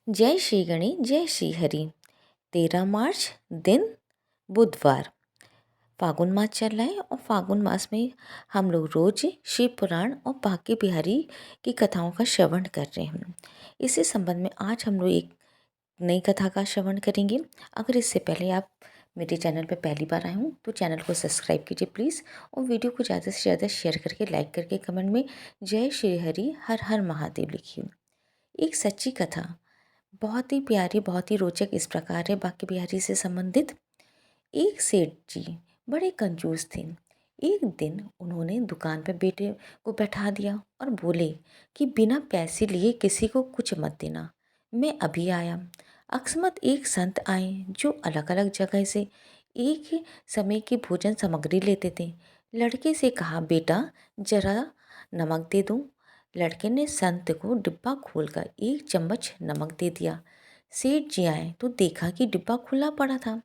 जय श्री गणेश जय श्री हरि। 13 मार्च दिन बुधवार। फागुन मास चल रहा है और फागुन मास में हम लोग रोज शिव पुराण और बांके बिहारी की कथाओं का श्रवण कर रहे हैं। इसी संबंध में आज हम लोग एक नई कथा का श्रवण करेंगे। अगर इससे पहले आप मेरे चैनल पर पहली बार आए हों तो चैनल को सब्सक्राइब कीजिए प्लीज़, और वीडियो को ज़्यादा से ज़्यादा शेयर करके, लाइक करके, कमेंट में जय श्री हरि हर हर महादेव लिखिए। एक सच्ची कथा, बहुत ही प्यारी, बहुत ही रोचक इस प्रकार है बांके बिहारी से संबंधित। एक सेठ जी बड़े कंजूस थे। एक दिन उन्होंने दुकान पर बेटे को बैठा दिया और बोले कि बिना पैसे लिए किसी को कुछ मत देना, मैं अभी आया। अकस्मात एक संत आए जो अलग अलग जगह से एक ही समय की भोजन सामग्री लेते थे। लड़के से कहा, बेटा जरा नमक दे दो। लड़के ने संत को डिब्बा खोलकर एक चम्मच नमक दे दिया। सेठ जी आए तो देखा कि डिब्बा खुला पड़ा था।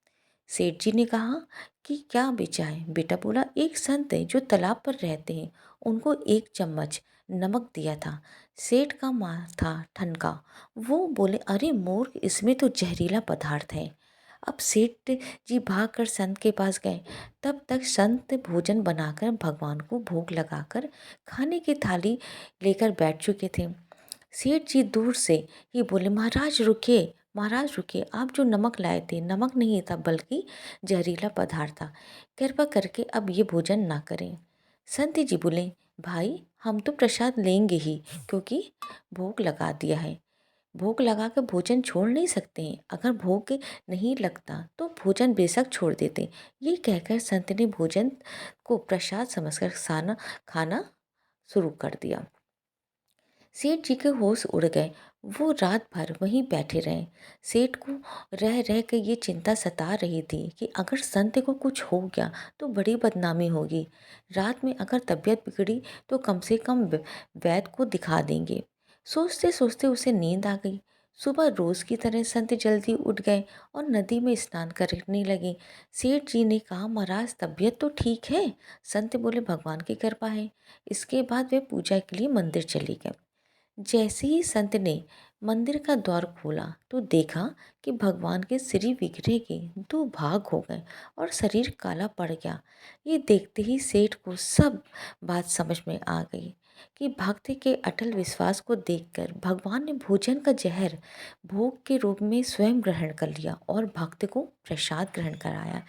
सेठ जी ने कहा कि क्या बेचा है? बेटा बोला, एक संत है जो तालाब पर रहते हैं, उनको एक चम्मच नमक दिया था। सेठ का माथा ठनका। वो बोले, अरे मूर्ख, इसमें तो जहरीला पदार्थ है। अब सेठ जी भागकर संत के पास गए। तब तक संत भोजन बनाकर भगवान को भोग लगाकर खाने की थाली लेकर बैठ चुके थे। सेठ जी दूर से ही बोले, महाराज रुकिए, महाराज रुकिए, आप जो नमक लाए थे नमक नहीं था बल्कि जहरीला पदार्थ था। कृपा करके अब ये भोजन ना करें। संत जी बोले, भाई हम तो प्रसाद लेंगे ही, क्योंकि भोग लगा दिया है। भोग लगा कर भोजन छोड़ नहीं सकते हैं। अगर भोग नहीं लगता तो भोजन बेशक छोड़ देते। ये कहकर संत ने भोजन को प्रसाद समझकर खाना शुरू कर दिया। सेठ जी के होश उड़ गए। वो रात भर वहीं बैठे रहे। सेठ को रह रह के ये चिंता सता रही थी कि अगर संत को कुछ हो गया तो बड़ी बदनामी होगी। रात में अगर तबीयत बिगड़ी तो कम से कम वैद्य को दिखा देंगे। सोचते सोचते उसे नींद आ गई। सुबह रोज की तरह संत जल्दी उठ गए और नदी में स्नान करने लगे। सेठ जी ने कहा, महाराज तबीयत तो ठीक है? संत बोले, भगवान की कृपा है। इसके बाद वे पूजा के लिए मंदिर चले गए। जैसे ही संत ने मंदिर का द्वार खोला तो देखा कि भगवान के श्री विग्रह के 2 भाग हो गए और शरीर काला पड़ गया। ये देखते ही सेठ को सब बात समझ में आ गई कि भक्त के अटल विश्वास को देखकर भगवान ने भोजन का जहर भोग के रूप में स्वयं ग्रहण कर लिया और भक्त को प्रसाद ग्रहण कराया।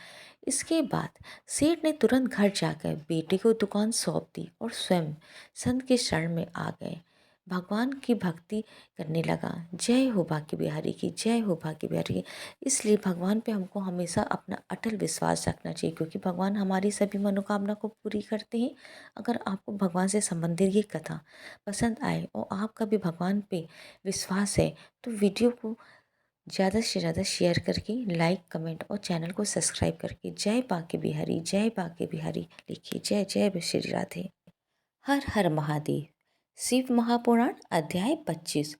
इसके बाद सेठ ने तुरंत घर जाकर बेटे को दुकान सौंप दी और स्वयं संत के शरण में आ गए। भगवान की भक्ति करने लगा। जय हो बांके बिहारी की, जय हो बांके बिहारी की। इसलिए भगवान पे हमको हमेशा अपना अटल विश्वास रखना चाहिए, क्योंकि भगवान हमारी सभी मनोकामना को पूरी करते हैं। अगर आपको भगवान से संबंधित ये कथा पसंद आए और आपका भी भगवान पे विश्वास है तो वीडियो को ज़्यादा से ज़्यादा शेयर करके, लाइक, कमेंट और चैनल को सब्सक्राइब करके जय बांके बिहारी, जय बांके बिहारी लिखिए। जय जय श्री राधे। हर हर महादेव। शिव महापुराण अध्याय 25।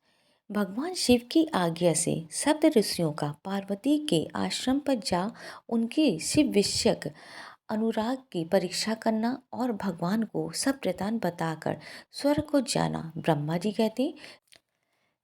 भगवान शिव की आज्ञा से सप्त ऋषियों का पार्वती के आश्रम पर जा उनके शिव विषयक अनुराग की परीक्षा करना और भगवान को सब वृतांत बताकर स्वर्ग को जाना। ब्रह्मा जी कहते,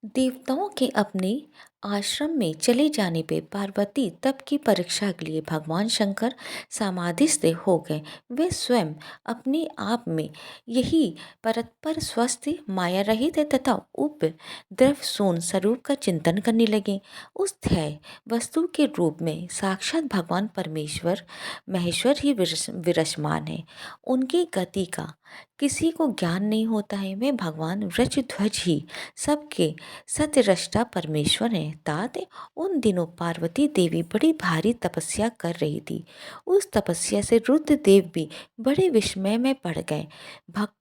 देवताओं के अपने आश्रम में चले जाने पे पार्वती तप की परीक्षा के लिए भगवान शंकर समाधिस्थ हो गए। वे स्वयं अपने आप में यही परस्पर स्वस्थ, माया रहित तथा उपद्रव शून्य स्वरूप का चिंतन करने लगे। उस ध्येय वस्तु के रूप में साक्षात भगवान परमेश्वर महेश्वर ही विराजमान है। उनकी गति का किसी को ज्ञान नहीं होता है। वे भगवान वृषध्वज ही सबके सत्यरष्टा परमेश्वर हैं। तात उन दिनों पार्वती देवी बड़ी भारी तपस्या कर रही थी। उस तपस्या से रुद्रदेव भी बड़े विस्मय में पड़ गए। भक्त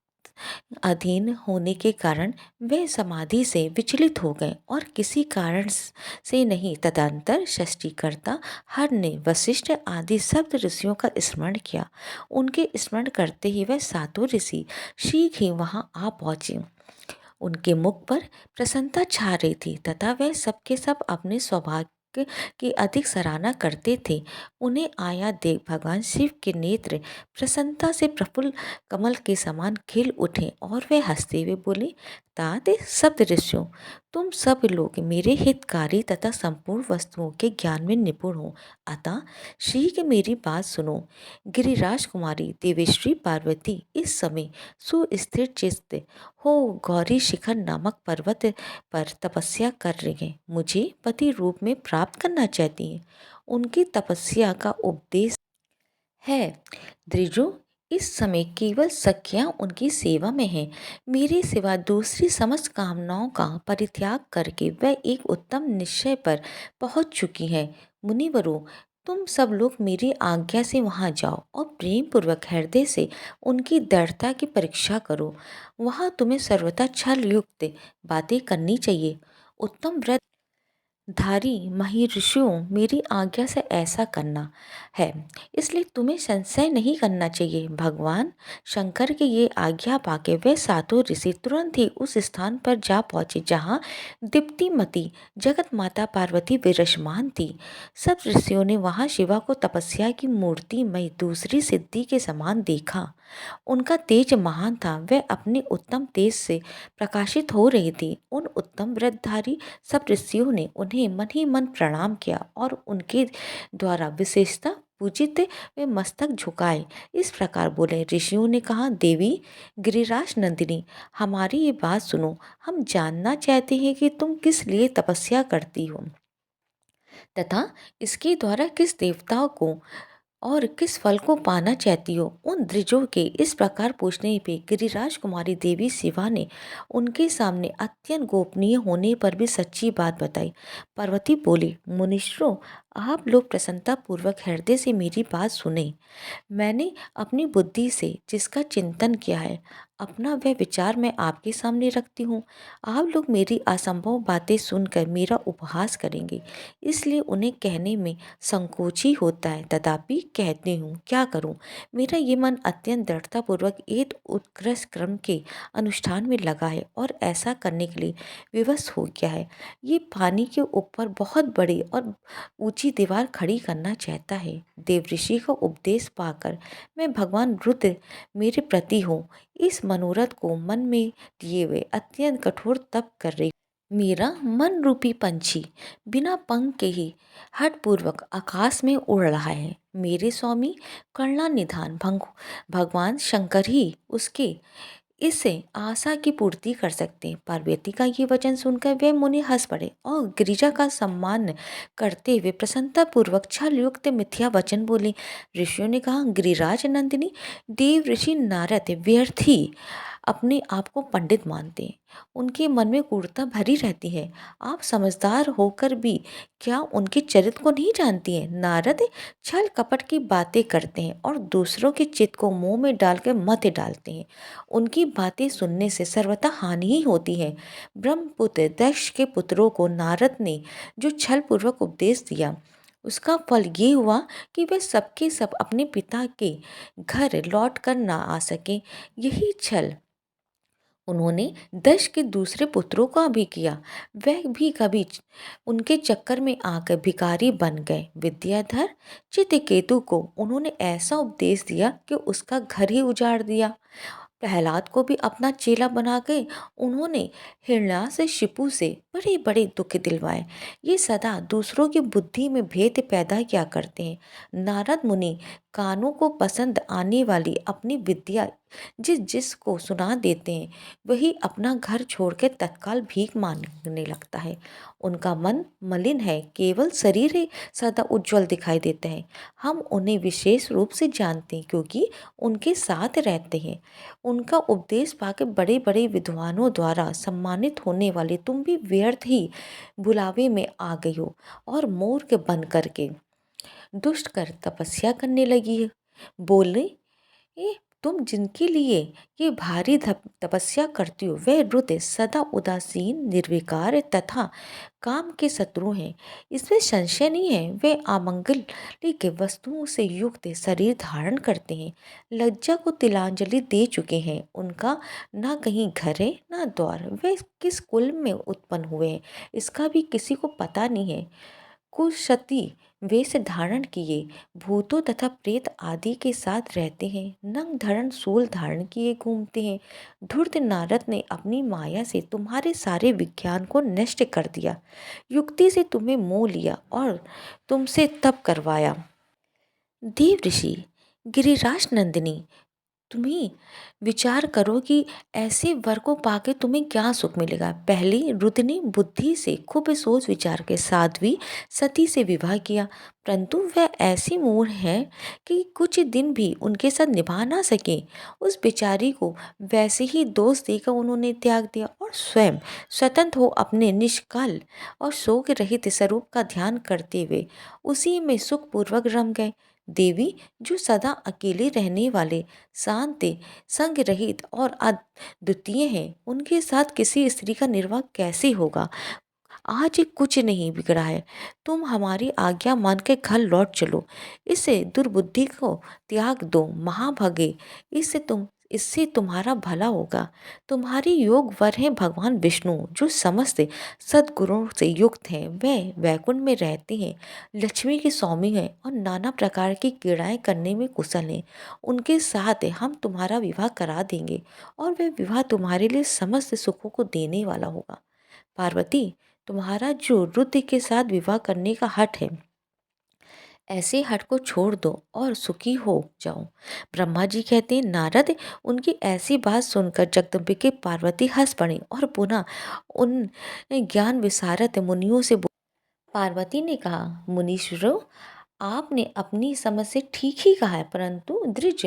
अधीन होने के कारण वे समाधि से विचलित हो गए और किसी कारण से नहीं। तदंतर सृष्टिकर्ता हर ने वशिष्ठ आदि सप्त ऋषियों का स्मरण किया। उनके स्मरण करते ही वह सातों ऋषि शीघ्र ही वहां आ पहुंचे। उनके मुख पर प्रसन्नता छा रही थी तथा वह सबके सब अपने सौभाग्य की अधिक सराहना करते थे। उन्हें आया देख भगवान शिव के नेत्र प्रसन्नता से प्रफुल्ल कमल के समान खिल उठे और वे हंसते हुए बोले, तात सप्त ऋषियों, तुम सब लोग मेरे हितकारी तथा संपूर्ण वस्तुओं के ज्ञान में निपुण हो, अतः श्री की मेरी बात सुनो। गिरिराज कुमारी देवेश्वरी पार्वती इस समय सुस्थिर चित्त हो गौरी शिखर नामक पर्वत पर तपस्या कर रही हैं। मुझे पति रूप में प्राप्त करना चाहती हैं। उनकी तपस्या का उपदेश है। द्विजो, इस समय केवल सखियां उनकी सेवा में हैं। मेरे सिवा दूसरी समस्त कामनाओं का परित्याग करके वह एक उत्तम निश्चय पर पहुंच चुकी हैं। मुनिवरों, तुम सब लोग मेरी आज्ञा से वहां जाओ और प्रेम पूर्वक हृदय से उनकी दृढ़ता की परीक्षा करो। वहां तुम्हें सर्वथा छल युक्त बातें करनी चाहिए। उत्तम व्रत धारी महर्षियों, मेरी आज्ञा से ऐसा करना है, इसलिए तुम्हें संशय नहीं करना चाहिए। भगवान शंकर की ये आज्ञा पाके वे सातों ऋषि तुरंत ही उस स्थान पर जा पहुँचे जहाँ दीप्तिमती जगत माता पार्वती विराजमान थी। सब ऋषियों ने वहाँ शिवा को तपस्या की मूर्ति में दूसरी सिद्धि के समान देखा। उनका तेज महान था, वह अपने उत्तम तेज से प्रकाशित हो रही थी। उन उत्तम व्रतधारी सब ऋषियों ने उन्हें मन ही मन प्रणाम किया और उनके द्वारा विशेषता पूजित वे मस्तक झुकाए इस प्रकार बोले। ऋषियों ने कहा, देवी गिरिराज नंदिनी, हमारी ये बात सुनो। हम जानना चाहते हैं कि तुम किस लिए तपस्या करती हो तथा इसके द्वारा किस देवताओं को और किस फल को पाना चाहती हो। उन द्विजों के इस प्रकार पूछने पे गिरिराज कुमारी देवी शिवा ने उनके सामने अत्यंत गोपनीय होने पर भी सच्ची बात बताई। पार्वती बोली, मुनीश्वरों, आप लोग प्रसन्नता पूर्वक हृदय से मेरी बात सुने। मैंने अपनी बुद्धि से जिसका चिंतन किया है, अपना वह विचार मैं आपके सामने रखती हूँ। आप लोग मेरी असंभव बातें सुनकर मेरा उपहास करेंगे, इसलिए उन्हें कहने में संकोच ही होता है, तथापि कहती हूँ। क्या करूँ, मेरा ये मन अत्यंत दृढ़तापूर्वक एक उत्कृष्ट क्रम के अनुष्ठान में लगा है और ऐसा करने के लिए विवश हो गया है। ये पानी के ऊपर बहुत बड़ी और ऊंची दीवार खड़ी करना चाहता है। देवऋषि का उपदेश पाकर मैं भगवान रुद्र मेरे प्रति हूँ, इस मनोरथ को मन में लिए हुए अत्यंत कठोर तप कर रही। मेरा मन रूपी पंछी बिना पंख के ही हठपूर्वक आकाश में उड़ रहा है। मेरे स्वामी करुणानिधान भगवान शंकर ही उसके इससे आशा की पूर्ति कर सकते हैं। पार्वती का ये वचन सुनकर वे मुनि हंस पड़े और गिरिजा का सम्मान करते हुए प्रसन्नता पूर्वक छल युक्त मिथ्या वचन बोले। ऋषियों ने कहा, गिरिराज नंदिनी, देव ऋषि नारद व्यर्थ ही अपने आप को पंडित मानते हैं। उनके मन में क्रूरता भरी रहती है। आप समझदार होकर भी क्या उनके चरित्र को नहीं जानती हैं? नारद छल कपट की बातें करते हैं और दूसरों के चित्त को मुंह में डालकर मत डालते हैं। उनकी बातें सुनने से सर्वथा हानि ही होती है। ब्रह्मपुत्र दक्ष के पुत्रों को नारद ने जो छल पूर्वक उपदेश दिया, उसका फल ये हुआ कि वे सबके सब अपने पिता के घर लौट कर ना आ सके। यही छल उन्होंने दक्ष के दूसरे पुत्रों का भी किया। वह भी कभी उनके चक्कर में आकर भिखारी बन गए। विद्याधर चित्रकेतु को उन्होंने ऐसा उपदेश दिया कि उसका घर ही उजाड़ दिया। प्रहलाद को भी अपना चेला बना के उन्होंने हिरण्याकशिपु से बड़े बड़े दुख दिलवाए। ये सदा दूसरों की बुद्धि में भेद पैदा किया करते हैं। नारद मुनि कानों को पसंद आने वाली अपनी विद्या जिसको सुना देते हैं, वही अपना घर छोड़कर तत्काल भीख मांगने लगता है। उनका मन मलिन है, केवल शरीर ही सदा उज्जवल दिखाई देता है। हम उन्हें विशेष रूप से जानते हैं क्योंकि उनके साथ रहते हैं। उनका उपदेश पाकर बड़े बड़े विद्वानों द्वारा सम्मानित होने वाले तुम भी व्यर्थ ही बुलावे में आ गई हो और मूर्ख बन करके दुष्ट कर तपस्या करने लगी है। बोले, ए तुम जिनके लिए ये भारी तपस्या करती हो, वे रुद्र सदा उदासीन, निर्विकार तथा काम के शत्रु हैं। इसमें संशय नहीं है। वे अमंगली के वस्तुओं से युक्त शरीर धारण करते हैं, लज्जा को तिलांजलि दे चुके हैं। उनका ना कहीं घर है ना द्वार। वे किस कुल में उत्पन्न हुए हैं, इसका भी किसी को पता नहीं है। कुसती वेश धारण किए भूतों तथा प्रेत आदि के साथ रहते हैं, नंग धरण शूल धारण किए घूमते हैं। धूर्त नारद ने अपनी माया से तुम्हारे सारे विज्ञान को नष्ट कर दिया, युक्ति से तुम्हें मोह लिया और तुमसे तप करवाया। देव ऋषि गिरिराज नंदिनी, तुम्ही विचार करो कि ऐसे वर को पाके तुम्हें क्या सुख मिलेगा। पहले रुद्र ने बुद्धि से खूब सोच विचार के साथ भी सती से विवाह किया, परंतु वह ऐसी मूढ़ है कि कुछ दिन भी उनके साथ निभा ना सके। उस बेचारी को वैसे ही दोष देकर उन्होंने त्याग दिया और स्वयं स्वतंत्र हो अपने निष्कल और शोक रहित स्वरूप का ध्यान करते हुए उसी में सुखपूर्वक रम गए। देवी जो सदा अकेले रहने वाले, शांत, संग रहित और अद्वितीय हैं, उनके साथ किसी स्त्री का निर्वाह कैसे होगा। आज कुछ नहीं बिगड़ा है, तुम हमारी आज्ञा मान के घर लौट चलो। इसे दुर्बुद्धि को त्याग दो महाभागे, इससे तुम्हारा भला होगा। तुम्हारी योग वर है भगवान विष्णु, जो समस्त सद्गुणों से युक्त हैं। वे वैकुंठ में रहते हैं, लक्ष्मी के स्वामी हैं और नाना प्रकार की क्रीड़ाएं करने में कुशल हैं। उनके साथ हम तुम्हारा विवाह करा देंगे और वह विवाह तुम्हारे लिए समस्त सुखों को देने वाला होगा। पार्वती, तुम्हारा जो रुद्र के साथ विवाह करने का हठ है, ऐसे हठ को छोड़ दो और सुखी हो जाओ। ब्रह्मा जी कहते हैं, नारद, उनकी ऐसी बात सुनकर जगदम्बिके पार्वती हंस पड़ी और पुनः उन ज्ञान विशारद मुनियों से पार्वती ने कहा, मुनीश्वरों, आपने अपनी समझ से ठीक ही कहा है, परंतु द्विज,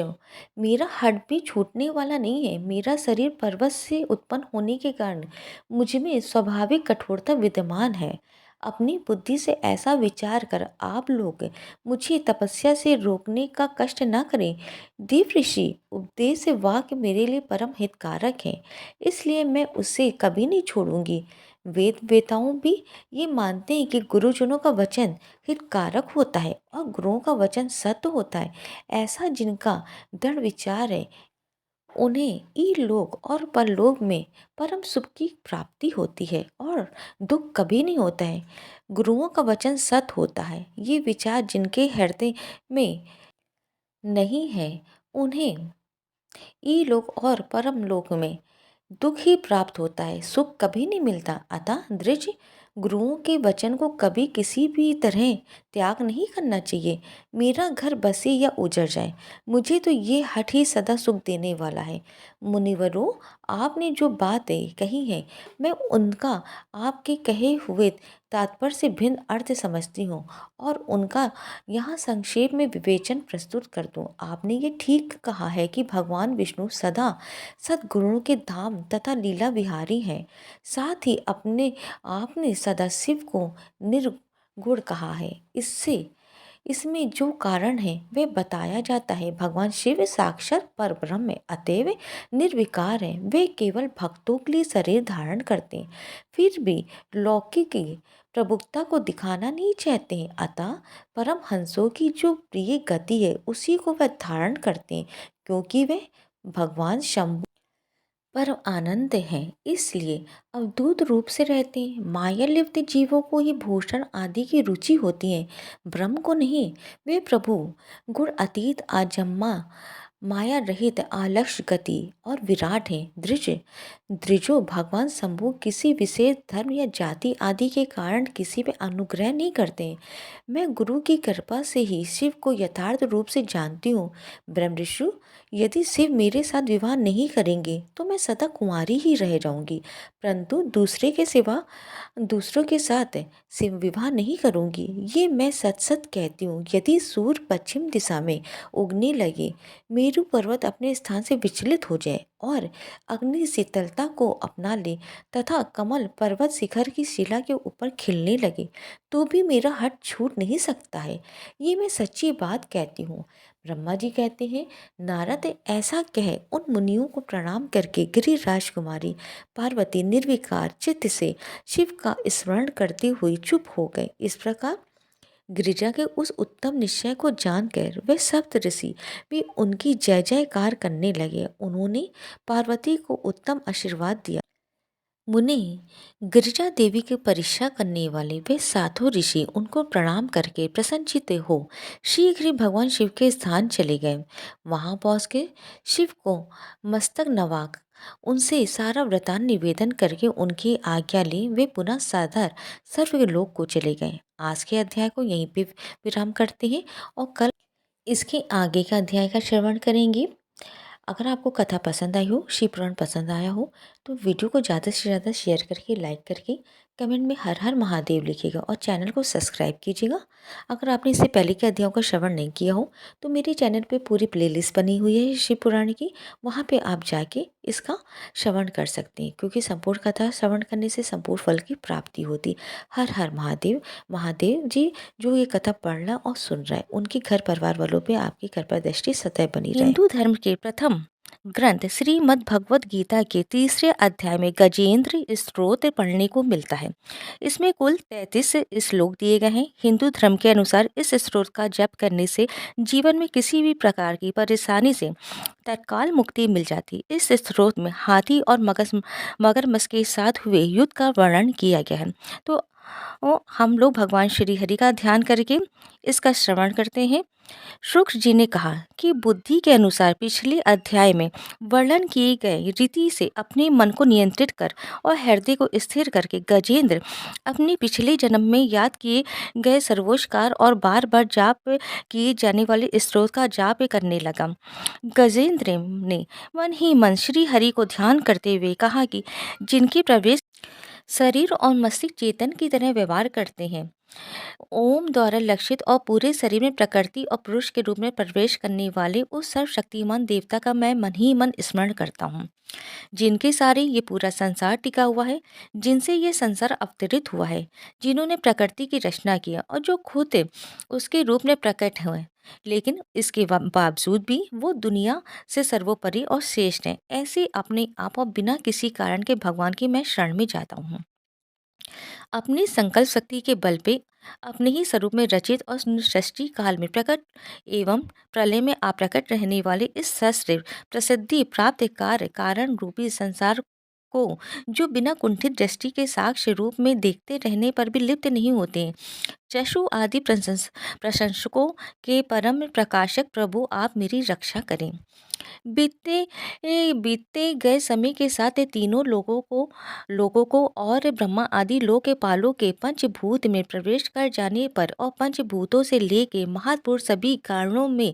मेरा हड भी छूटने वाला नहीं है। मेरा शरीर पर्वत से उत्पन्न होने के कारण मुझ में स्वाभाविक कठोरता विद्यमान है। अपनी बुद्धि से ऐसा विचार कर आप लोग मुझे तपस्या से रोकने का कष्ट न करें। देव ऋषि उपदेश वाक्य मेरे लिए परम हितकारक है, इसलिए मैं उसे कभी नहीं छोड़ूंगी। वेद वेताओं भी ये मानते हैं कि गुरुजनों का वचन हितकारक होता है और गुरुओं का वचन सत्य होता है। ऐसा जिनका दृढ़ विचार है, उन्हें इहलोक और परलोक में परम सुख की प्राप्ति होती है और दुख कभी नहीं होता है। गुरुओं का वचन सत्य होता है। ये विचार जिनके हृदय में नहीं है, उन्हें इहलोक और परम लोक में दुख ही प्राप्त होता है, सुख कभी नहीं मिलता। अतः द्विज, गुरुओं के वचन को कभी किसी भी तरह त्याग नहीं करना चाहिए। मेरा घर बसे या उजड़ जाए, मुझे तो ये हठ ही सदा सुख देने वाला है। मुनिवरों, आपने जो बातें कही हैं, मैं उनका आपके कहे हुए तात्पर्य से भिन्न अर्थ समझती हूँ और उनका यहाँ संक्षेप में विवेचन प्रस्तुत कर दूँ। आपने ये ठीक कहा है कि भगवान विष्णु सदा सद्गुणों के धाम तथा लीला विहारी हैं। साथ ही अपने आपने सदाशिव को निर्गुण कहा है। इसमें जो कारण है वे बताया जाता है। भगवान शिव साक्षात परब्रह्म है, अतएव निर्विकार है। वे केवल भक्तों के लिए शरीर धारण करते हैं, फिर भी लौकिक प्रभुता को दिखाना नहीं चाहते हैं। अतः परमहंसों की जो प्रिय गति है, उसी को वह धारण करते हैं, क्योंकि वे भगवान शंभु पर आनंद हैं, इसलिए अवधूत रूप से रहते हैं। माया लिप्त जीवों को ही भूषण आदि की रुचि होती है, ब्रह्म को नहीं। वे प्रभु गुण अतीत आजन्मा माया रहित आलक्ष्य गति और विराट हैं। द्विजो, भगवान शंभु किसी विशेष धर्म या जाति आदि के कारण किसी पे अनुग्रह नहीं करते। मैं गुरु की कृपा से ही शिव को यथार्थ रूप से जानती हूँ। ब्रह्मऋषि, यदि शिव मेरे साथ विवाह नहीं करेंगे तो मैं सदा कुंवारी ही रह जाऊंगी, परंतु दूसरों के साथ शिव विवाह नहीं करूंगी। ये मैं सच सच कहती हूँ। यदि सूर्य पश्चिम दिशा में उगने लगे, मेरू पर्वत अपने स्थान से विचलित हो जाए और अग्नि शीतलता को अपना ले तथा कमल पर्वत शिखर की शिला के ऊपर खिलने लगे, तो भी मेरा हट छूट नहीं सकता है। ये मैं सच्ची बात कहती हूँ। ब्रह्मा जी कहते हैं, नारद, ऐसा कह उन मुनियों को प्रणाम करके गिरिराज कुमारी पार्वती निर्विकार चित्त से शिव का स्मरण करते हुए चुप हो गए। इस प्रकार गिरिजा के उस उत्तम निश्चय को जानकर वे सप्त ऋषि भी उनकी जय जयकार करने लगे। उन्होंने पार्वती को उत्तम आशीर्वाद दिया। मुनि गिरिजा देवी की परीक्षा करने वाले वे साधु ऋषि उनको प्रणाम करके प्रसन्नचित्त हो शीघ्र ही भगवान शिव के स्थान चले गए। वहां पहुंच के शिव को मस्तक नवाक उनसे सारा वृतांत निवेदन करके उनकी आज्ञा ली वे पुनः साधार सर्वलोक को चले गए। आज के अध्याय को यहीं पे विराम करते हैं और कल इसके आगे का अध्याय का श्रवण करेंगे। अगर आपको कथा पसंद आई हो, शिव पुराण पसंद आया हो, तो वीडियो को ज़्यादा से ज़्यादा शेयर करके, लाइक करके, कमेंट में हर हर महादेव लिखिएगा और चैनल को सब्सक्राइब कीजिएगा। अगर आपने इससे पहले के अध्यायों का श्रवण नहीं किया हो, तो मेरे चैनल पे पूरी प्लेलिस्ट बनी हुई है शिव पुराण की, वहाँ पे आप जाके इसका श्रवण कर सकते हैं, क्योंकि संपूर्ण कथा श्रवण करने से संपूर्ण फल की प्राप्ति होती। हर हर महादेव। महादेव जी जो ये कथा पढ़ रहा और सुन रहा है, उनके घर परिवार वालों पे आपकी कृपा दृष्टि सदैव बनी रहे। हिंदू धर्म के प्रथम ग्रंथ श्रीमद् भगवत गीता के तीसरे अध्याय में गजेंद्र स्तोत्र पढ़ने को मिलता है। इसमें कुल 33 श्लोक दिए गए हैं। हिंदू धर्म के अनुसार इस स्तोत्र का जप करने से जीवन में किसी भी प्रकार की परेशानी से तत्काल मुक्ति मिल जाती। इस स्तोत्र में हाथी और मगरमच्छ के साथ हुए युद्ध का वर्णन किया गया है। तो हम लोग भगवान श्री हरि का ध्यान करके इसका श्रवण करते हैं। शुक्र जी ने कहा कि बुद्धि के अनुसार पिछले अध्याय में वर्णन किए गए रीति से अपने मन को नियंत्रित कर और हृदय को स्थिर करके गजेंद्र अपने पिछले जन्म में याद किए गए सर्वोच्चकार और बार बार जाप किए जाने वाले स्त्रोत का जाप करने लगा। गजेंद्र ने मन ही मन श्री हरि को ध्यान करते हुए कहा कि जिनके प्रवेश शरीर और मस्तिष्क चेतन की तरह व्यवहार करते हैं, ओम द्वारा लक्षित और पूरे शरीर में प्रकृति और पुरुष के रूप में प्रवेश करने वाले उस सर्वशक्तिमान देवता का मैं मन ही मन स्मरण करता हूँ, जिनके सारे ये पूरा संसार टिका हुआ है, जिनसे ये संसार अवतरित हुआ है, जिन्होंने प्रकृति की रचना किया और जो खुद उसके रूप में प्रकट हुए, लेकिन इसके बावजूद भी वो दुनिया से सर्वोपरि और श्रेष्ठ है। ऐसे अपने आप और बिना किसी कारण के भगवान की मैं शरण में जाता हूँ। अपनी संकल्प शक्ति के बल पे अपने ही स्वरूप में रचित और सृष्टि काल में प्रकट एवं प्रलय में अप्रकट रहने वाले इस सहस्र प्रसिद्धि प्राप्त कार्य कारण रूपी संसार को जो बिना कुंठित दृष्टि के साक्ष्य रूप में देखते रहने पर भी लिप्त नहीं होते, चक्षु आदि प्रशंसकों के परम प्रकाशक प्रभु आप मेरी रक्षा करें। बीते गए समय के साथ ये तीनों लोगों को और ब्रह्मा आदि लोक के पालों के पंचभूत में प्रवेश कर जाने पर और पंचभूतों से लेके महापुरुष सभी कारणों में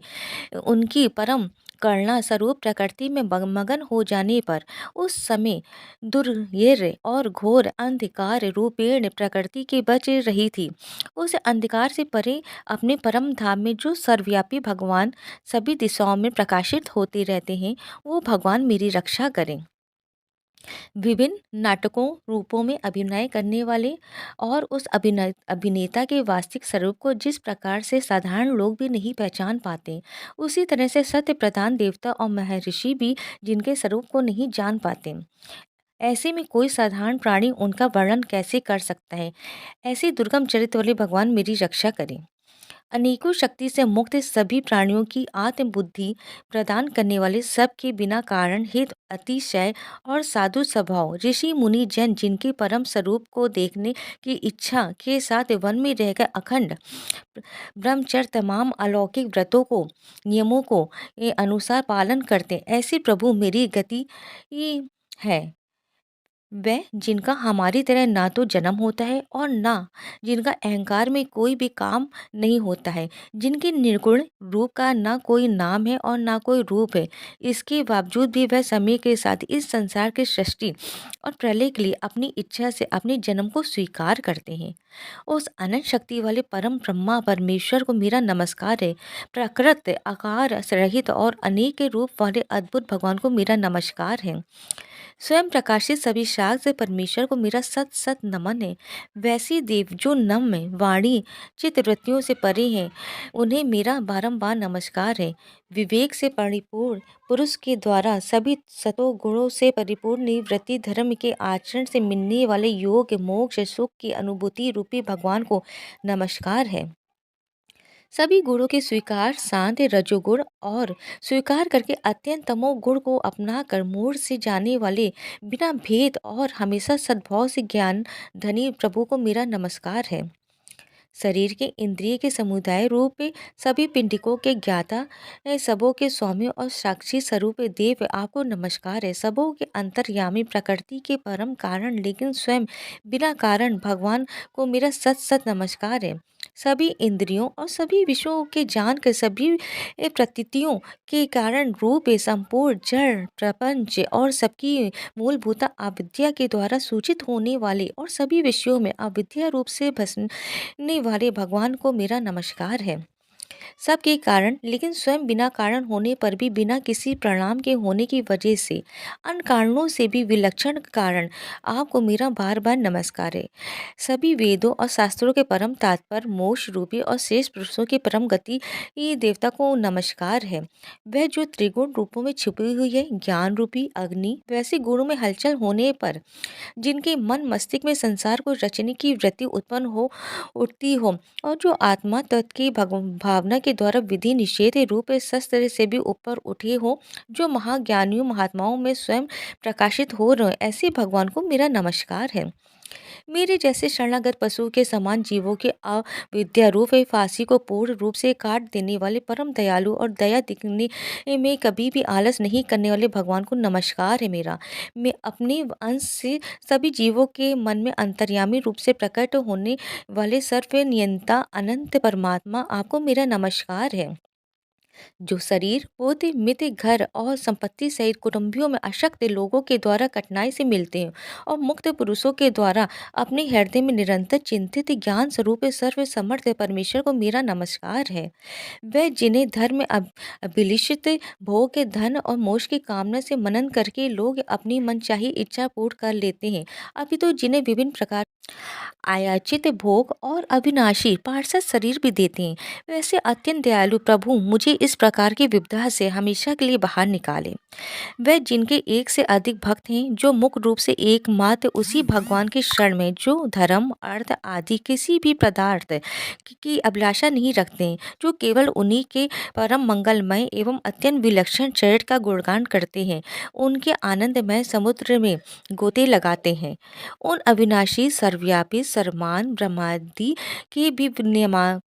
उनकी परम करुणा स्वरूप प्रकृति में मगन हो जाने पर उस समय दुर्यर और घोर अंधकार रूपेण प्रकृति के बच रही थी। उस अंधकार से परे अपने परम धाम में जो सर्वव्यापी भगवान सभी दिशाओं में प्रकाशित होते रहते हैं, वो भगवान मेरी रक्षा करें। विभिन्न नाटकों रूपों में अभिनय करने वाले और उस अभिनेता के वास्तविक स्वरूप को जिस प्रकार से साधारण लोग भी नहीं पहचान पाते, उसी तरह से सत्य प्रधान देवता और महर्षि भी जिनके स्वरूप को नहीं जान पाते, ऐसे में कोई साधारण प्राणी उनका वर्णन कैसे कर सकता है। ऐसे दुर्गम चरित्र वाले भगवान मेरी रक्षा करें। अनेकों शक्ति से मुक्त सभी प्राणियों की आत्म बुद्धि प्रदान करने वाले सबके बिना कारण हित अतिशय और साधु स्वभाव ऋषि मुनि जन जिनके परम स्वरूप को देखने की इच्छा के साथ वन में रहकर अखंड ब्रह्मचर्य तमाम अलौकिक व्रतों को नियमों को अनुसार पालन करते, ऐसे प्रभु मेरी गति है। वह जिनका हमारी तरह ना तो जन्म होता है और ना जिनका अहंकार में कोई भी काम नहीं होता है, जिनके निर्गुण रूप का ना कोई नाम है और ना कोई रूप है, इसके बावजूद भी वह समय के साथ इस संसार की सृष्टि और प्रलय के लिए अपनी इच्छा से अपने जन्म को स्वीकार करते हैं। उस अनंत शक्ति वाले परम ब्रह्मा परमेश्वर को मेरा नमस्कार है। प्रकृत आकार रहित और अनेक रूप वाले अद्भुत भगवान को मेरा नमस्कार है। स्वयं प्रकाशित सभी शाख से परमेश्वर को मेरा सत सत नमन है। वैसे देव जो नम्र वाणी चित्तवृत्तियों से परे हैं, उन्हें मेरा बारंबार नमस्कार है। विवेक से परिपूर्ण पुरुष के द्वारा सभी सतो गुणों से परिपूर्ण निवृत्ति धर्म के आचरण से मिलने वाले योग मोक्ष सुख की अनुभूति रूपी भगवान को नमस्कार है। सभी गुणों के स्वीकार शांत रजोगुण और स्वीकार करके अत्यंत तमोगुण को अपना कर मूड से जाने वाले बिना भेद और हमेशा सद्भाव से ज्ञान धनी प्रभु को मेरा नमस्कार है। शरीर के इंद्रिय के समुदाय रूप सभी पिंडिकों के ज्ञाता सबों के स्वामी और साक्षी स्वरूप देव आपको नमस्कार है। सबों के अंतर्यामी प्रकृति के परम कारण लेकिन स्वयं बिना कारण भगवान को मेरा सत सत नमस्कार है। सभी इंद्रियों और सभी विषयों के जान कर सभी प्रतीतियों के कारण रूप संपूर्ण जड़ प्रपंच और सबकी मूलभूत अविद्या के द्वारा सूचित होने वाले और सभी विषयों में अविद्या रूप से भसने वाले भगवान को मेरा नमस्कार है। सबके कारण लेकिन स्वयं बिना कारण होने पर भी बिना किसी परिणाम के होने की वजह से अन्य कारणों से भी विलक्षण कारण आपको मेरा बार बार नमस्कार है। सभी वेदों और शास्त्रों के परम तात्पर्य मोक्ष रूपी और शेष पुरुषों की परम गति ये देवता को नमस्कार है। वह जो त्रिगुण रूपों में छिपी हुई है ज्ञान रूपी अग्नि वैसे गुणों में हलचल होने पर जिनके मन मस्तिष्क में संसार को रचने की वृत्ति उत्पन्न हो उठती हो और जो आत्मा तत्व की भावना के द्वारा विधि निषेध रूप शस्त्र से भी ऊपर उठे हो जो महाज्ञानियों महात्माओं में स्वयं प्रकाशित हो रहे ऐसे भगवान को मेरा नमस्कार है। मेरे जैसे शरणागत पशु के समान जीवों के अविद्या रूप फांसी को पूर्ण रूप से काट देने वाले परम दयालु और दया दिखने में कभी भी आलस नहीं करने वाले भगवान को नमस्कार है मेरा। मैं अपने अंश से सभी जीवों के मन में अंतर्यामी रूप से प्रकट होने वाले सर्व नियंता अनंत परमात्मा आपको मेरा नमस्कार है। जो शरीर पोते मित्र घर और संपत्ति सहित कुटुंबियों में अशक्त लोगों के द्वारा कठिनाई से मिलते हैं और मुक्त पुरुषों के द्वारा अपने हृदय में निरंतर चिंतित ज्ञान स्वरूप सर्व समर्थ परमेश्वर को मेरा नमस्कार है। वह जिन्हें धर्म में अभिलिषित भोग के धन और मोक्ष की कामना से मनन करके लोग अपनी मनचाही इच्छा पूर्ण कर लेते हैं अभी तो जिन्हें विभिन्न प्रकार आयाचित भोग और अविनाशी पार्षद शरीर भी देते हैं वैसे अत्यंत दयालु प्रभु मुझे इस प्रकार की विपदा से हमेशा के लिए बाहर निकाले। वह जिनके एक से अधिक भक्त हैं जो मुख्य रूप से एकमात्र उसी भगवान के शरण में जो धर्म अर्थ आदि किसी भी पदार्थ की अभिलाषा नहीं रखते हैं जो केवल उन्हीं के परम मंगलमय एवं अत्यंत विलक्षण चरित्र का गुणगान करते हैं उनके आनंदमय समुद्र में गोते लगाते हैं। उन अविनाशी सर्वव्यापी सर्वमान ब्रह्मादि के भी नियामक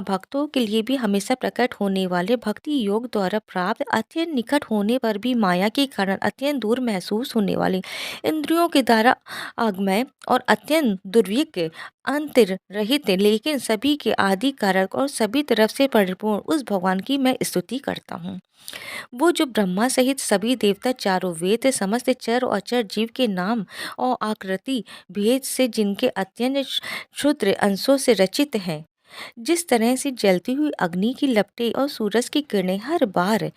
भक्तों के लिए भी हमेशा प्रकट होने वाले भक्ति योग द्वारा प्राप्त अत्यंत निकट होने पर भी माया के कारण अत्यंत दूर महसूस होने वाले इंद्रियों के द्वारा आगमय और अत्यंत दुर्विक अंतर रहित लेकिन सभी के आदि कारक और सभी तरफ से परिपूर्ण उस भगवान की मैं स्तुति करता हूँ। वो जो ब्रह्मा सहित सभी देवता चारों वेद समस्त चर और अचर जीव के नाम और आकृति भेद से जिनके अत्यंत क्षुद्र अंशों से रचित हैं जिस तरह से जलती हुई अग्नि की लपटें और सूरज की किरणें हर बार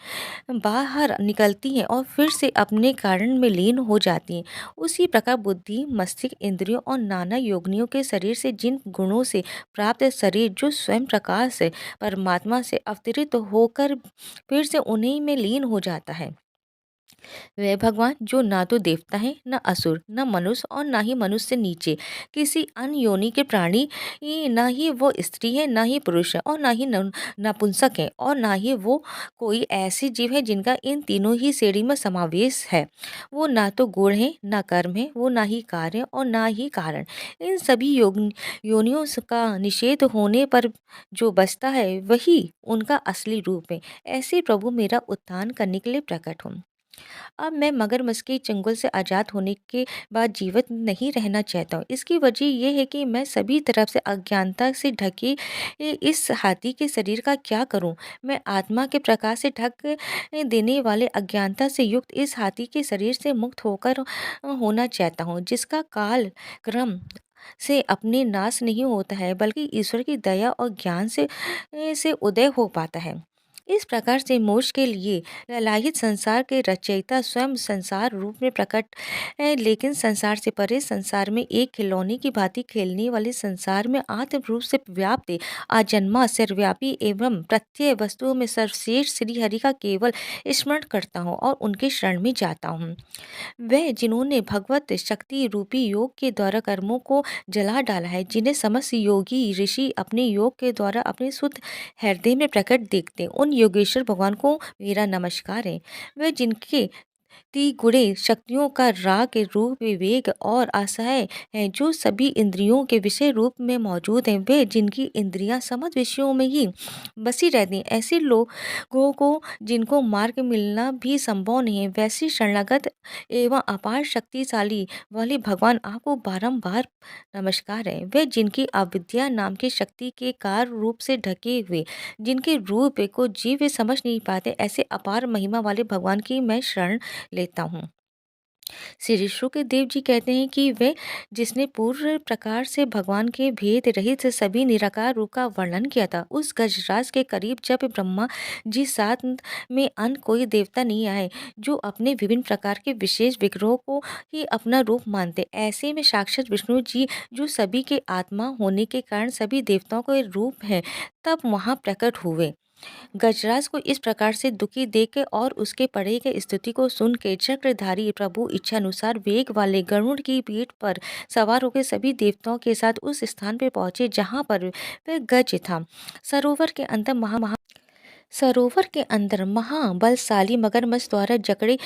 बाहर निकलती हैं और फिर से अपने कारण में लीन हो जाती हैं उसी प्रकार बुद्धि मस्तिष्क इंद्रियों और नाना योगिनियों के शरीर से जिन गुणों से प्राप्त शरीर जो स्वयं प्रकाश से परमात्मा से अवतरित होकर फिर से उन्हीं में लीन हो जाता है। वह भगवान जो ना तो देवता है न असुर न मनुष्य और ना ही मनुष्य से नीचे किसी अन्य योनि के प्राणी ना ही वो स्त्री है ना ही पुरुष है और ना ही नपुंसक है और ना ही वो कोई ऐसी जीव है जिनका इन तीनों ही श्रेणी में समावेश है। वो ना तो गुण है ना कर्म है वो ना ही कार्य और ना ही कारण इन सभी योनियों का निषेध होने पर जो बचता है वही उनका असली रूप है। ऐसे प्रभु मेरा उत्थान करने के लिए प्रकट हूँ। अब मैं मगरमच्छ के चंगुल से आज़ाद होने के बाद जीवित नहीं रहना चाहता हूँ। इसकी वजह ये है कि मैं सभी तरफ से अज्ञानता से ढके इस हाथी के शरीर का क्या करूँ। मैं आत्मा के प्रकाश से ढक देने वाले अज्ञानता से युक्त इस हाथी के शरीर से मुक्त होकर होना चाहता हूँ जिसका काल क्रम से अपने नाश नहीं होता है बल्कि ईश्वर की दया और ज्ञान से उदय हो पाता है। इस प्रकार से मोक्ष के लिए ललाहित संसार के रचयिता स्वयं संसार रूप में प्रकट है, लेकिन संसार से परे, संसार में एक खिलौने की भांति खेलने वाले संसार में आत्म रूप से व्याप्त अजन्मा सर्वव्यापी एवं प्रत्यय वस्तुओं में सर्वश्रेष्ठ श्री हरि का केवल स्मरण करता हूँ और उनके शरण में जाता हूँ। वह जिन्होंने भगवत शक्ति रूपी योग के द्वारा कर्मों को जला डाला है, जिन्हें समस्त योगी ऋषि अपने योग के द्वारा अपने शुद्ध हृदय में प्रकट देखते हैं, उन योगेश्वर भगवान को मेरा नमस्कार है। वह जिनके गुणे शक्तियों का राग रूप विवेक और आशय है, जो सभी इंद्रियों के विषय रूप में मौजूद हैं, वे जिनकी इंद्रियां समस्त विषयों में ही बसी रहती हैं, ऐसे लोगों को जिनको मार्ग मिलना भी संभव नहीं है, वैसे शरणागत एवं अपार शक्तिशाली वाले भगवान आपको बारंबार नमस्कार है। वे जिनकी अविद्या नाम की शक्ति के कार्य रूप से ढके हुए, जिनके रूप को जीव समझ नहीं पाते, ऐसे अपार महिमा वाले भगवान की मैं शरण लेता हूँ। श्री शुकदेव जी कहते हैं कि वे जिसने पूर्ण प्रकार से भगवान के भेद रहित सभी निराकार रूप का वर्णन किया था, उस गजराज के करीब जब ब्रह्मा जी साथ में अन्य कोई देवता नहीं आए, जो अपने विभिन्न प्रकार के विशेष विग्रहों को ही अपना रूप मानते, ऐसे में साक्षात विष्णु जी, जो सभी के आत्मा होने के कारण सभी देवताओं के रूप हैं, तब वहाँ प्रकट हुए। गजराज को इस प्रकार से दुखी देख और उसके पड़े के स्तुति को सुन के चक्रधारी प्रभु इच्छानुसार वेग वाले गरुड़ की पीठ पर सवार होकर सभी देवताओं के साथ उस स्थान पर पहुंचे जहां पर वह गज था। सरोवर के अंदर महाबलशाली मगरमच्छ द्वारा जकड़े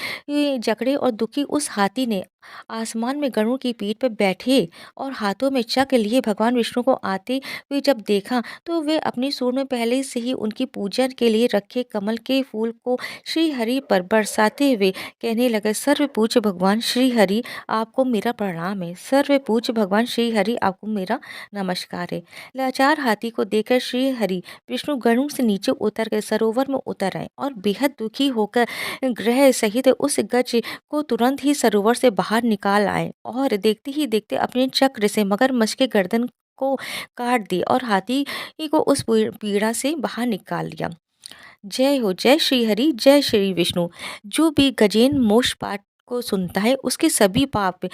जकड़े और दुखी उस हाथी ने आसमान में गरुड़ की पीठ पर बैठे और हाथों में चक्र लिए भगवान विष्णु को आते हुए जब देखा, तो वे अपनी सूंड में पहले से ही उनकी पूजन के लिए रखे कमल के फूल को श्री हरि पर बरसाते हुए कहने लगे, सर्व पूज्य भगवान श्री हरि आपको मेरा प्रणाम है। सर्व पूज्य भगवान श्री हरि आपको मेरा नमस्कार है। लाचार हाथी को देखकर श्री हरि विष्णु गरुड़ से नीचे उतर कर सरोवर में उतर आए और बेहद दुखी होकर ग्रह सहित उस गज को तुरंत ही सरोवर से बाहर निकाल आए और देखते ही देखते अपने चक्र से मगरमच्छ के गर्दन को काट दी और हाथी को उस पीड़ा से बाहर निकाल लिया। जय हो, जय श्री हरि, जय श्री विष्णु। जो भी गजेन मोक्ष पाठ को सुनता है, उसके सभी पाप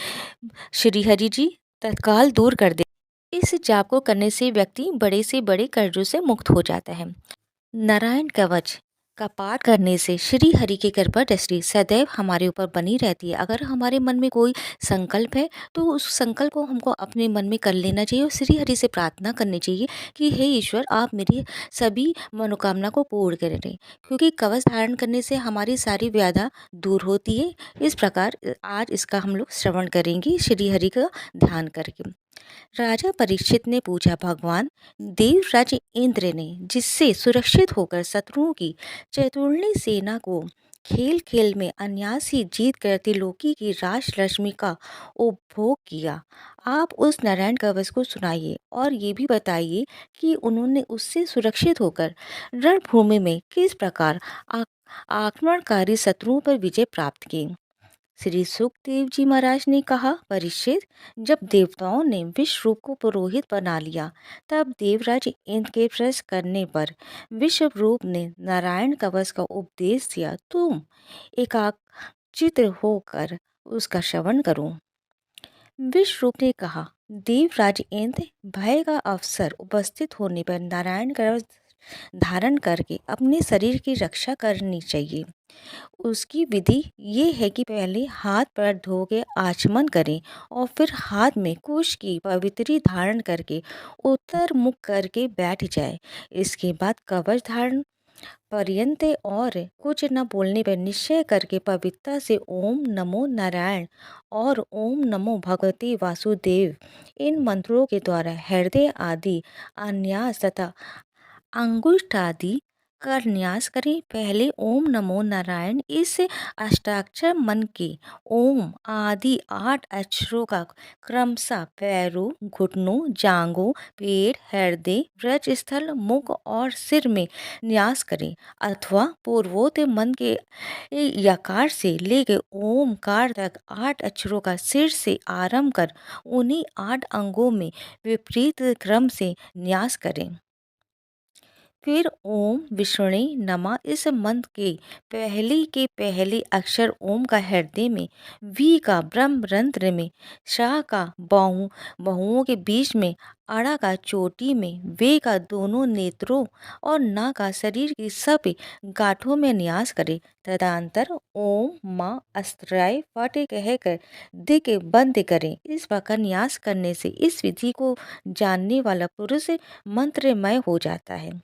श्री हरि जी तत्काल दूर कर दे। इस जाप को करने से व्यक्ति बड़े से बड़े कर्जों से मुक्त हो जाता है। नारायण कवच का पाठ करने से श्री हरि की कृपा दृष्टि सदैव हमारे ऊपर बनी रहती है। अगर हमारे मन में कोई संकल्प है, तो उस संकल्प को हमको अपने मन में कर लेना चाहिए और श्री हरि से प्रार्थना करनी चाहिए कि हे ईश्वर, आप मेरी सभी मनोकामना को पूर्ण करें, क्योंकि कवच धारण करने से हमारी सारी व्याधा दूर होती है। इस प्रकार आज इसका हम लोग श्रवण करेंगे श्री हरि का ध्यान करके। राजा परीक्षित ने पूछा, भगवान देवराज इंद्र ने जिससे सुरक्षित होकर शत्रुओं की चतुर्णी सेना को खेल खेल में अनायास ही जीत कर त्रिलोकी की राज रश्मि का उपभोग किया, आप उस नारायण कवच को सुनाइए और ये भी बताइए कि उन्होंने उससे सुरक्षित होकर रणभूमि में किस प्रकार आक्रमणकारी शत्रुओं पर विजय प्राप्त की। श्री सुखदेव जी महाराज ने कहा, परीक्षित, जब देवताओं ने विश्व रूप को पुरोहित बना लिया, तब देवराज इंद्र के प्रश्न करने पर विश्व रूप ने नारायण कवच का उपदेश दिया। तुम एकाग्रचित्त होकर उसका श्रवण करो। विश्व रूप ने कहा, देवराज इंद्र, भय का अवसर उपस्थित होने पर नारायण कवच धारण करके अपने शरीर की रक्षा करनी चाहिए। उसकी विधि ये है कि पहले हाथ पैर धो के आचमन करें और फिर हाथ में कुश की पवित्री धारण करके उत्तर मुख करके बैठ जाए। इसके बाद कवच धारण पर्यंत और कुछ न बोलने पर निश्चय करके पवित्रता से ओम नमो नारायण और ओम नमो भगवते वासुदेव इन मंत्रों के द्वारा हृदय आदि अन्यास तथा अंगुष्ठ आदि कर न्यास करें। पहले ओम नमो नारायण इस अष्टाक्षर मन के ओम आदि 8 अक्षरों का क्रमशः पैरों, घुटनों, जांघों, पेट, हृदय, व्रज स्थल, मुख और सिर में न्यास करें, अथवा पूर्वोक्त मन के यकार से लेकर ओमकार तक 8 अक्षरों का सिर से आरंभ कर उन्हीं 8 अंगों में विपरीत क्रम से न्यास करें। फिर ओम विष्णु नमः इस मंत्र के पहले अक्षर ओम का हृदय में, वी का ब्रह्म रंध्र में, शाह का बाहुओं के बीच में, अड़ा का चोटी में, वे का दोनों नेत्रों और ना का शरीर की सब गांठों में न्यास करे। तदंतर ओम माँ अस्त्राय फट कहकर दिक बंद करें। इस प्रकार न्यास करने से इस विधि को जानने वाला पुरुष मंत्रमय हो जाता है।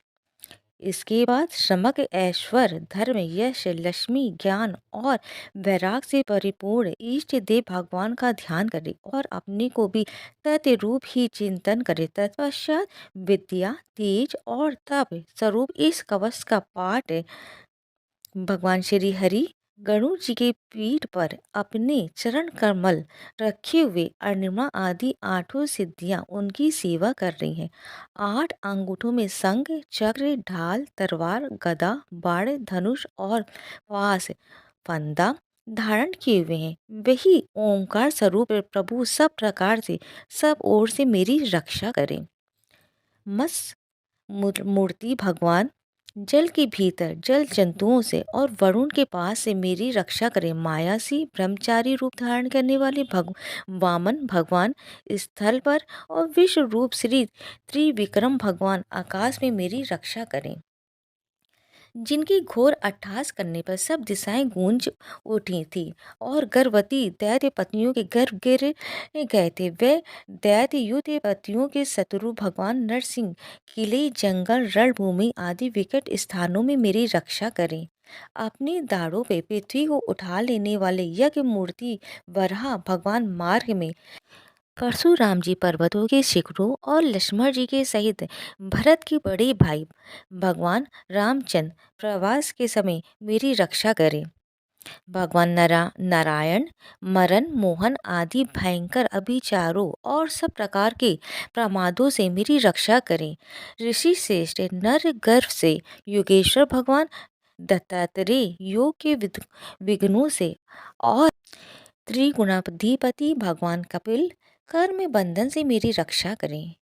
इसके बाद समग्र ऐश्वर्य, धर्म, यश, लक्ष्मी, ज्ञान और वैराग से परिपूर्ण इष्ट देव भगवान का ध्यान करे और अपने को भी तत् रूप ही चिंतन करे। तत्पश्चात विद्या, तेज और तप स्वरूप इस कवच का पाठ भगवान श्री हरि गणु जी के पीठ पर अपने चरण कमल रखे हुए अणिमा आदि आठों सिद्धियां उनकी सेवा कर रही हैं। 8 अंगूठों में शंख, चक्र, ढाल, तलवार, गदा, बाण, धनुष और पास फंदा धारण किए हुए हैं। वही ओंकार स्वरूप प्रभु सब प्रकार से सब ओर से मेरी रक्षा करें। मस मूर्ति भगवान जल के भीतर जल जंतुओं से और वरुण के पास से मेरी रक्षा करें। माया से ब्रह्मचारी रूप धारण करने वाले वामन भगवान स्थल पर और विश्व रूप श्री त्रिविक्रम भगवान आकाश में मेरी रक्षा करें। जिनकी घोर अट्टहास करने पर सब दिशाएं गूंज उठी थी और गर्भवती दैत्य पत्नियों के गर्भ गिर गए थे। वे दैत्य युद्ध पतियों के शत्रु भगवान नरसिंह किले, जंगल, रणभूमि आदि विकट स्थानों में मेरी रक्षा करें। अपने दाढ़ों पे पृथ्वी को उठा लेने वाले यज्ञ मूर्ति वराह भगवान मार्ग में परशुराम जी पर्वतों के शिखरों और लक्ष्मण जी के सहित भरत के बड़े भाई भगवान रामचंद्र प्रवास के समय मेरी रक्षा करें। भगवान नारायण मरण मोहन आदि भयंकर अभिचारों और सब प्रकार के प्रमादों से मेरी रक्षा करें। ऋषि श्रेष्ठ नर गर्भ से योगेश्वर भगवान दत्तात्रेय योग के विघ्नों से और त्रिगुणाधिपति भगवान कपिल कर्म बंधन से मेरी रक्षा करें।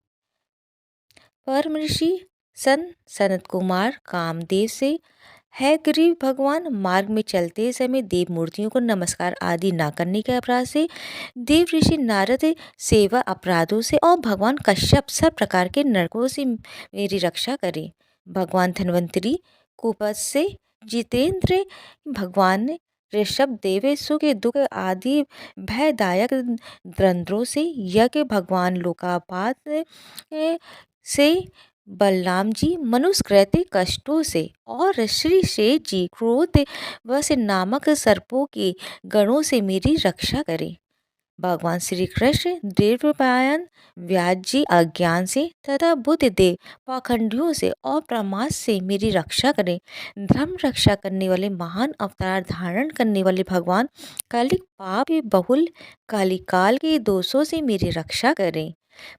परम ऋषि सनत कुमार कामदेव से है गरीब भगवान मार्ग में चलते समय देव मूर्तियों को नमस्कार आदि ना करने के अपराध से, देव ऋषि नारद सेवा अपराधों से और भगवान कश्यप सब प्रकार के नरकों से मेरी रक्षा करें। भगवान धन्वंतरी कुपथ से, जितेंद्र भगवान ऋषभ देवेशु के दुख आदि भयदायक द्वंद्वों से, यज्ञ भगवान लोकापात से, बलराम जी मनुष्यकृत कष्टों से और श्री शेष जी क्रोध वश नामक सर्पों के गणों से मेरी रक्षा करें। भगवान श्री कृष्ण देवपायन व्यास जी अज्ञान से तथा बुद्ध देव पाखंडियों से और प्रमाद से मेरी रक्षा करें। धर्म रक्षा करने वाले महान अवतार धारण करने वाले भगवान कालिक पाप बहुल कालिकाल के दोषों से मेरी रक्षा करें।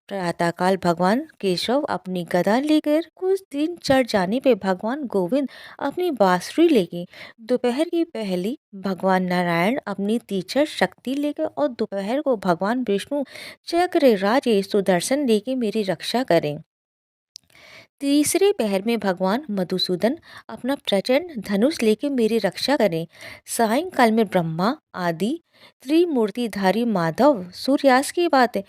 प्रातःकाल भगवान केशव अपनी गदा लेकर, कुछ दिन चढ़ जाने पे भगवान गोविंद अपनी बांसुरी लेके, दोपहर की पहली भगवान नारायण अपनी तीक्ष्ण शक्ति लेकर और दोपहर को भगवान विष्णु चक्र राजे सुदर्शन लेके मेरी रक्षा करें। तीसरे पहर में भगवान मधुसूदन अपना प्रचंड धनुष लेके मेरी रक्षा करें। सायंकाल में ब्रह्मा आदि त्रिमूर्तिधारी माधव सूर्यास्त की बात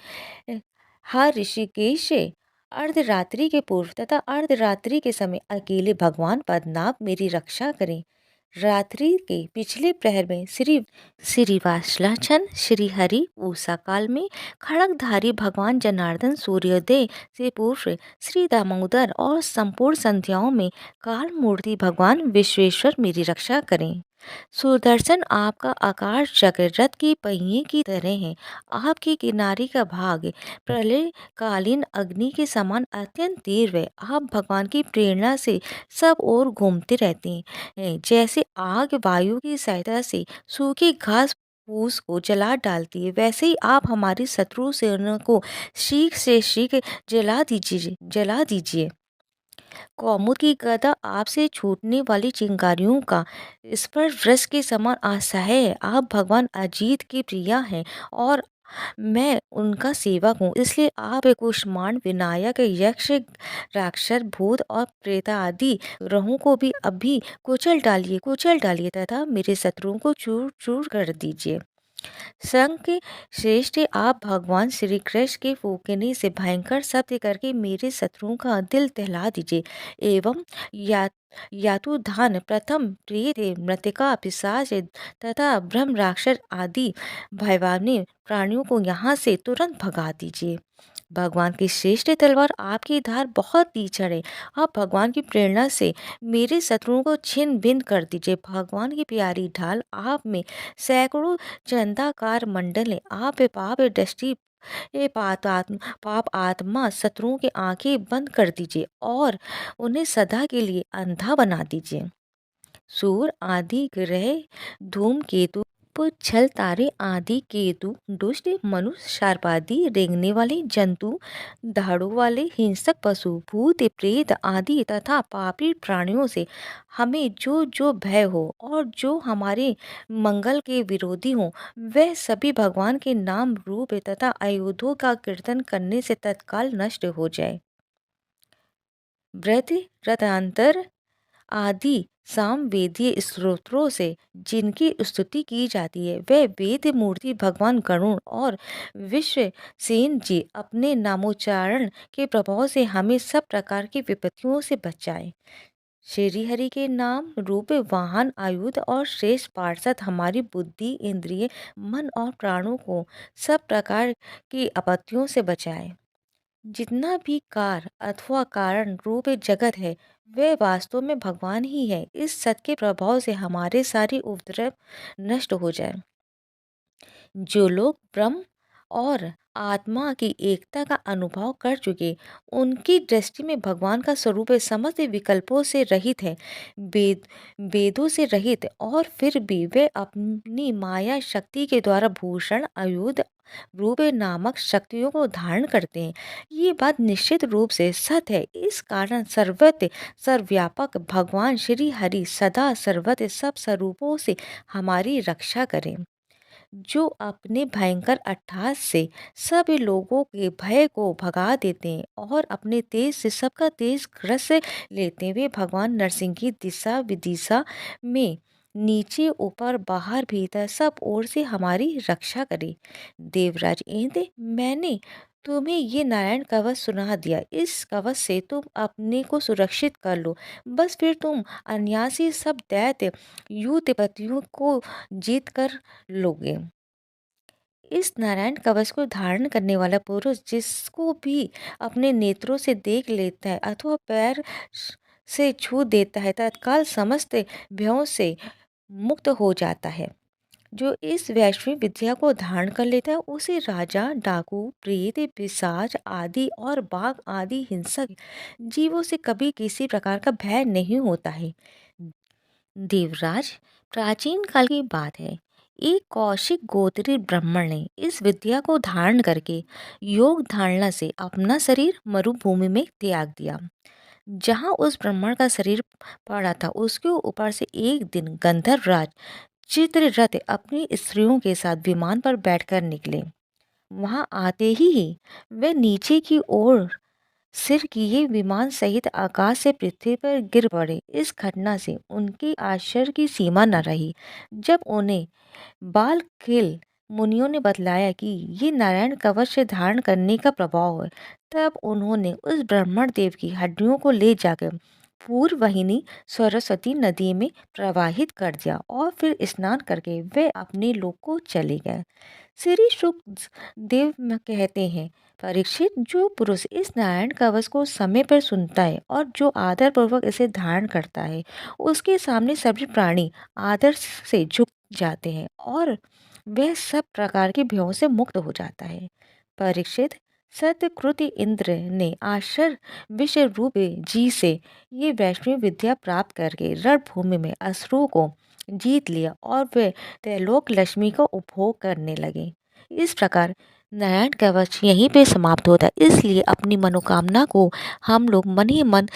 हर ऋषिकेश अर्धरात्रि के पूर्व तथा अर्धरात्रि के समय अकेले भगवान पद्मनाभ मेरी रक्षा करें। रात्रि के पिछले प्रहर में श्री वासलाचन श्री हरि उषा काल में खड़गधारी भगवान जनार्दन सूर्योदय से पूर्व श्री दामोदर और संपूर्ण संध्याओं में काल मूर्ति भगवान विश्वेश्वर मेरी रक्षा करें। सुदर्शन आपका आकाश चक्र रथ के पहिए की तरह है। आपके किनारे का भाग प्रलय कालीन अग्नि के समान अत्यंत तीव्र है। आप भगवान की प्रेरणा से सब ओर घूमते रहते हैं। जैसे आग वायु की सहायता से सूखी घास फूस को जला डालती है, वैसे ही आप हमारी शत्रु सेना को शीघ्र से शीघ्र जला दीजिए। कौमुद की गदा आपसे छूटने वाली चिंगारियों का स्पर्श वृष के समान असह्य है। आप भगवान अजीत की प्रिया हैं और मैं उनका सेवक हूँ, इसलिए आप कुष्मांड, विनायक, यक्ष, राक्षस, भूत और प्रेत आदि ग्रहों को भी अभी कुचल डालिए तथा मेरे शत्रुओं को चूर चूर कर दीजिए। संग के श्रेष्ठ आप भगवान श्री कृष्ण के फूकने से भयंकर शब्द करके मेरे शत्रुओं का दिल दहला दीजिए एवं या यातुधान, प्रथम प्रेत, मृतिका, पिशाच तथा ब्रह्म राक्षस आदि भयवानी प्राणियों को यहाँ से तुरंत भगा दीजिए। भगवान की श्रेष्ठ तलवार आपकी धार बहुत तीक्ष्ण है। आप भगवान की प्रेरणा से मेरे शत्रुओं को छिन्न भिन्न कर दीजिए। भगवान की प्यारी ढाल आप में सैकड़ों चंदाकार मंडल है। आप पाप दृष्टि पाप आत्मा शत्रुओं की आंखें बंद कर दीजिए और उन्हें सदा के लिए अंधा बना दीजिए। सूर आदि ग्रह, धूमकेतु, छल तारे आदि केतु, दुष्ट मनुष्य, सर्प आदि रेंगने वाले जंतु, दाढ़ों वाले हिंसक पशु, भूत प्रेत आदि तथा पापी प्राणियों से हमें जो जो भय हो और जो हमारे मंगल के विरोधी हो, वह सभी भगवान के नाम रूप तथा आयुधों का कीर्तन करने से तत्काल नष्ट हो जाए। व्रत रतांतर आदि सामवेदीय स्त्रोत्रों से जिनकी स्तुति की जाती है, वह वेद मूर्ति भगवान गरुण और विश्वसेन जी अपने नामोच्चारण के प्रभाव से हमें सब प्रकार की विपत्तियों से बचाएं। श्री हरि के नाम रूप वाहन, आयुध और श्रेष्ठ पार्षद हमारी बुद्धि, इंद्रिय, मन और प्राणों को सब प्रकार की आपत्तियों से बचाए। जितना भी कार अथवा कारण रूप जगत है, वह वास्तव में भगवान ही है। इस सत्य के प्रभाव से हमारे सारे उपद्रव नष्ट हो जाए। जो लोग ब्रह्म और आत्मा की एकता का अनुभव कर चुके, उनकी दृष्टि में भगवान का स्वरूप समस्त विकल्पों से रहित है, वेदों से रहित, और फिर भी वे अपनी माया शक्ति के द्वारा भूषण, आयुध, रूप नामक शक्तियों को धारण करते हैं। ये बात निश्चित रूप से सत्य है। इस कारण सर्वत्र सर्वव्यापक भगवान श्री हरि सदा सर्वत्र सब स्वरूपों से हमारी रक्षा करें। जो अपने भयंकर अट्टहास से सभी लोगों के भय को भगा देते हैं और अपने तेज से सबका तेज ग्रस लेते हैं, वे भगवान नरसिंह की दिशा विदिशा में नीचे ऊपर बाहर भीतर सब ओर से हमारी रक्षा करे। देवराज इंद्र, मैंने तुम्हें ये नारायण कवच सुना दिया। इस कवच से तुम अपने को सुरक्षित कर लो। बस फिर तुम अनायासी सब दैत्य युद्धपतियों को जीत कर लोगे। इस नारायण कवच को धारण करने वाला पुरुष जिसको भी अपने नेत्रों से देख लेता है अथवा पैर से छू देता है, तत्काल समस्त भयों से मुक्त हो जाता है। जो इस वैश्विक विद्या को धारण कर लेता है, उसे राजा, डाकू, प्रेत, पिशाच आदि और बाघ आदि हिंसक जीवों से कभी किसी प्रकार का भय नहीं होता है। देवराज, प्राचीन काल की बात है। एक कौशिक गोत्री ब्राह्मण ने इस विद्या को धारण करके योग धारणा से अपना शरीर मरुभूमि में त्याग दिया। जहाँ उस ब्राह्मण का शरीर पड़ा था, उसके ऊपर से एक दिन गंधर्व राज चित्ररथ अपनी स्त्रियों के साथ विमान पर बैठकर निकले। वहां आते ही वे नीचे की ओर सिर किए विमान सहित आकाश से पृथ्वी पर गिर पड़े। इस घटना से उनके आश्चर्य की सीमा न रही। जब उन्हें बालखिल मुनियों ने बतलाया कि ये नारायण कवच धारण करने का प्रभाव है, तब उन्होंने उस ब्राह्मण देव की हड्डियों को ले जाकर पूर्ववाहिनी सरस्वती नदी में प्रवाहित कर दिया और फिर स्नान करके वे अपने लोक को चले गए। श्री शुक देव कहते हैं, परीक्षित, जो पुरुष इस नारायण कवच को समय पर सुनता है और जो आदर पूर्वक इसे धारण करता है, उसके सामने सभी प्राणी आदर से झुक जाते हैं और वह सब प्रकार के भयों से मुक्त हो जाता है। परीक्षित, सत्यकृति इंद्र ने आश्चर्य विषय रूप जी से ये वैष्णव विद्या प्राप्त करके रणभूमि में असुरों को जीत लिया और वे त्रैलोक लक्ष्मी का उपभोग करने लगे। इस प्रकार नारायण कवच यहीं पे समाप्त होता है। इसलिए अपनी मनोकामना को हम लोग मन ही मन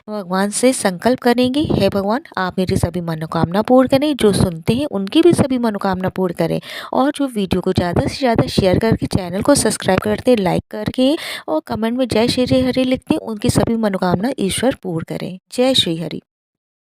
भगवान से संकल्प करेंगे, हे भगवान आप मेरी सभी मनोकामना पूर्ण करें, जो सुनते हैं उनकी भी सभी मनोकामना पूर्ण करें। और जो वीडियो को ज़्यादा से ज़्यादा शेयर करके चैनल को सब्सक्राइब करते, लाइक करके और कमेंट में जय श्री हरि लिखते, उनकी सभी मनोकामना ईश्वर पूर्ण करें। जय श्री हरि।